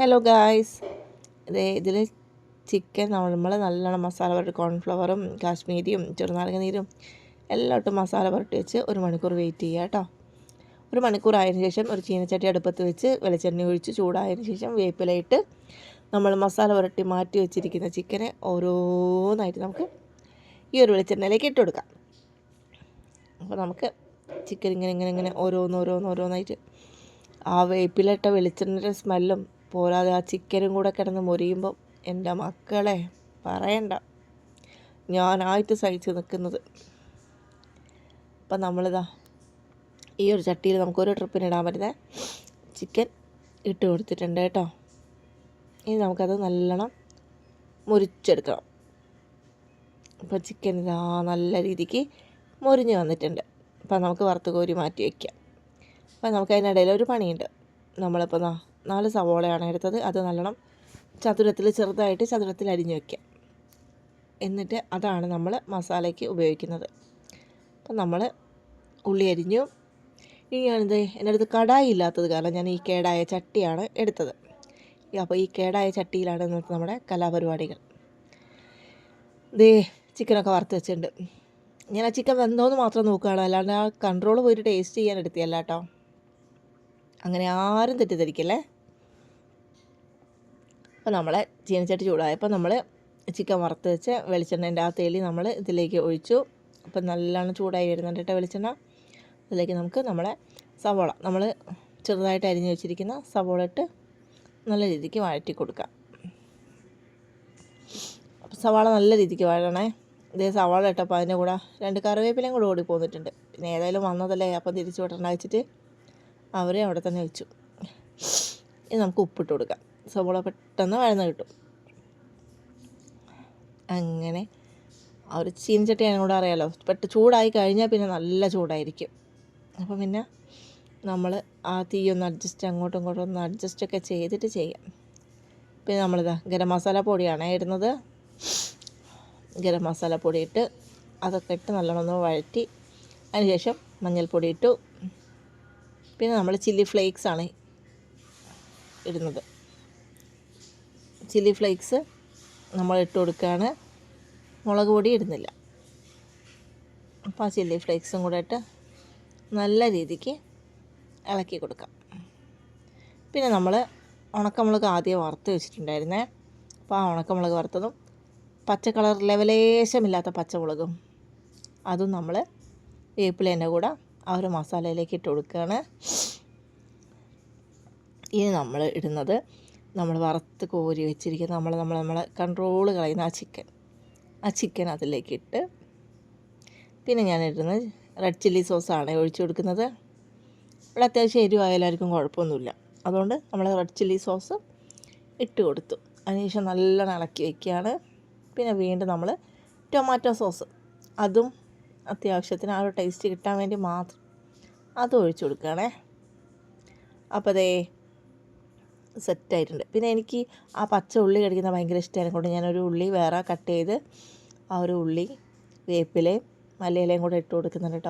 Hello guys, ഇതിൽ chicken നമ്മൾ നല്ലോണം മസാല പുരട്ടി കോൺഫ്ലവറും കാശ്മീരിയും ചെറുനാരങ്ങ നീരും എല്ലാം ഇട്ട് മസാല പുരട്ടി വെച്ച് 1 മണിക്കൂർ വെയിറ്റ് ചെയ്യുക കേട്ടോ. 1 മണിക്കൂർ ആയതിനു ശേഷം ഒരു ചീനച്ചട്ടി അടുപ്പത്ത് വെച്ച് വെളിച്ചെണ്ണ ഒഴിച്ച് ചൂടായതിനു ശേഷം വേപ്പിലയിട്ട് നമ്മൾ മസാല പുരട്ടി മാറ്റി വെച്ചിരിക്കുന്ന ചിക്കനെ ഓരോന്നായിട്ട് നമുക്ക് ഈ ഒരു വെളിച്ചെണ്ണയിലേക്ക് ഇട്ട് കൊടുക്കാം. അപ്പോൾ നമുക്ക് ചിക്കൻ ഇങ്ങനെ ഓരോന്നായിട്ട് ആ വേപ്പിലിട്ട വെളിച്ചെണ്ണയുടെ സ്മെല്ലും പോരാതെ ആ ചിക്കനും കൂടെ കിടന്ന് മൊരിയുമ്പം എൻ്റെ മക്കളെ പറയണ്ട, ഞാനായിട്ട് സഹിച്ച് നിൽക്കുന്നത്. അപ്പം നമ്മളിതാ ഈ ഒരു ചട്ടിയിൽ നമുക്കൊരു ട്രിപ്പിനിടാൻ പറ്റുന്ന ചിക്കൻ ഇട്ട് കൊടുത്തിട്ടുണ്ട് കേട്ടോ. ഇനി നമുക്കത് നല്ലോണം മുരിച്ചെടുക്കണം. അപ്പോൾ ചിക്കൻ ഇതാ നല്ല രീതിക്ക് മൊരിഞ്ഞ് വന്നിട്ടുണ്ട്. അപ്പം നമുക്ക് വറുത്ത് കോരി മാറ്റി വയ്ക്കാം. അപ്പം നമുക്ക് അതിനിടയിൽ ഒരു പണിയുണ്ട്. നമ്മളിപ്പോൾ 4 സവോളയാണ് എടുത്തത്. അത് നല്ലോണം ചെറുതായിട്ട് ചതുരത്തിൽ അരിഞ്ഞ് വയ്ക്കാം. എന്നിട്ട് അതാണ് നമ്മൾ മസാലയ്ക്ക് ഉപയോഗിക്കുന്നത്. അപ്പം നമ്മൾ ഉള്ളി അരിഞ്ഞു. ഇനി ഞാനിത് എൻ്റെ അടുത്ത് കടായി ഇല്ലാത്തത് കാരണം ഞാൻ ഈ കേടായ ചട്ടിയാണ് എടുത്തത്. അപ്പോൾ ഈ കേടായ ചട്ടിയിലാണ് ഇന്നത്തെ നമ്മുടെ കലാപരിപാടികൾ. ചിക്കനൊക്കെ വറുത്ത് വെച്ചിട്ടുണ്ട്. ഞാൻ ആ ചിക്കൻ വെന്തോന്ന് മാത്രം നോക്കുകയാണ്, അല്ലാണ്ട് ആ കൺട്രോൾ പോയിട്ട് ടേസ്റ്റ് ചെയ്യാൻ എടുത്തിയല്ല കേട്ടോ. അങ്ങനെ ആരും തെറ്റിദ്ധരിക്കല്ലേ. അപ്പോൾ നമ്മളെ ചീനച്ചട്ടി ചൂടായപ്പോൾ നമ്മൾ ചിക്കൻ വറുത്ത് വെച്ച് വെളിച്ചെണ്ണേൻ്റെ ആ തേലി നമ്മൾ ഇതിലേക്ക് ഒഴിച്ചു. അപ്പം നല്ലോണം ചൂടായി വരുന്നുണ്ട് കേട്ടോ വെളിച്ചെണ്ണ. അതിലേക്ക് നമുക്ക് നമ്മളെ സവോള നമ്മൾ ചെറുതായിട്ട് അരിഞ്ഞ് വെച്ചിരിക്കുന്ന സവോള ഇട്ട് നല്ല രീതിക്ക് വഴറ്റി കൊടുക്കാം. അപ്പോൾ സവാള നല്ല രീതിക്ക് വഴണേ. ഇതേ സവാള ഇട്ടപ്പോൾ അതിൻ്റെ കൂടെ 2 കറിവേപ്പിലയും കൂടെ ഓടി പോന്നിട്ടുണ്ട്. പിന്നെ ഏതായാലും വന്നതല്ലേ, അപ്പം തിരിച്ചു വിടണ്ട വെച്ചിട്ട് അവരെ അവിടെ തന്നെ വെച്ചു. ഇനി നമുക്ക് ഉപ്പിട്ട് കൊടുക്കാം. സവോള പെട്ടെന്ന് വഴന്ന് കിട്ടും. അങ്ങനെ ആ ഒരു ചീനച്ചട്ടി അതിനോട് അറിയാലോ, ചൂടായി കഴിഞ്ഞാൽ പിന്നെ നല്ല ചൂടായിരിക്കും. അപ്പം പിന്നെ നമ്മൾ ആ തീയൊന്ന് അങ്ങോട്ടും ഇങ്ങോട്ടും ഒന്ന് അഡ്ജസ്റ്റൊക്കെ ചെയ്തിട്ട് ചെയ്യാം. പിന്നെ നമ്മളിതാ ഗരം മസാല പൊടിയാണ് ഇടുന്നത്. ഗരം മസാല പൊടി ഇട്ട് അതൊക്കെ ഇട്ട് നല്ലോണം ഒന്ന് വഴറ്റി അതിനുശേഷം മഞ്ഞൾപ്പൊടി ഇട്ടു. പിന്നെ നമ്മൾ ചില്ലി ഫ്ലേക്സാണ് ഇടുന്നത്. ചില്ലി ഫ്ലേക്സ് നമ്മൾ ഇട്ട് കൊടുക്കുകയാണ്, മുളക് പൊടി ഇടുന്നില്ല. അപ്പോൾ ആ ചില്ലി ഫ്ലേക്സും കൂടെ ഇട്ട് നല്ല രീതിക്ക് ഇളക്കി കൊടുക്കാം. പിന്നെ നമ്മൾ ഉണക്കമുളക് ആദ്യം വറുത്ത് വെച്ചിട്ടുണ്ടായിരുന്നേ. അപ്പോൾ ആ ഉണക്കമുളക് വറുത്തതും പച്ച കളർ ലെവലേശമില്ലാത്ത പച്ചമുളകും അതും നമ്മൾ വേപ്പിലേൻ്റെ കൂടെ ആ ഒരു മസാലയിലേക്ക് ഇട്ട് കൊടുക്കുകയാണ്. ഇനി നമ്മൾ ഇടുന്നത് നമ്മൾ വറുത്ത് കോരി വെച്ചിരിക്കുന്ന നമ്മളെ കൺട്രോൾ കളയുന്ന ആ ചിക്കൻ അതിലേക്ക് ഇട്ട്, പിന്നെ ഞാൻ ഇടുന്നത് റെഡ് ചില്ലി സോസാണ് ഒഴിച്ചു കൊടുക്കുന്നത്. ഇവിടെ അത്യാവശ്യം എരിവായാലും ആർക്കും കുഴപ്പമൊന്നുമില്ല, അതുകൊണ്ട് നമ്മൾ റെഡ് ചില്ലി സോസ് ഇട്ട് കൊടുത്തു. അതിനുശേഷം നല്ലോണം ഇളക്കി വയ്ക്കുകയാണ്. പിന്നെ വീണ്ടും നമ്മൾ ടൊമാറ്റോ സോസ്, അതും അത്യാവശ്യത്തിന് ആ ഒരു ടേസ്റ്റ് കിട്ടാൻ വേണ്ടി മാത്രം അത് ഒഴിച്ചു കൊടുക്കുകയാണേ. അപ്പോൾ അതേ സെറ്റായിട്ടുണ്ട്. പിന്നെ എനിക്ക് ആ പച്ച ഉള്ളി കടിക്കുന്നത് ഭയങ്കര ഇഷ്ടമാണ് കൊണ്ട് ഞാനൊരു ഉള്ളി വേറെ കട്ട് ചെയ്ത് ആ ഒരു ഉള്ളി വേപ്പിലയും മല്ലിയിലയും കൂടെ ഇട്ട് കൊടുക്കുന്നുണ്ട് കേട്ടോ.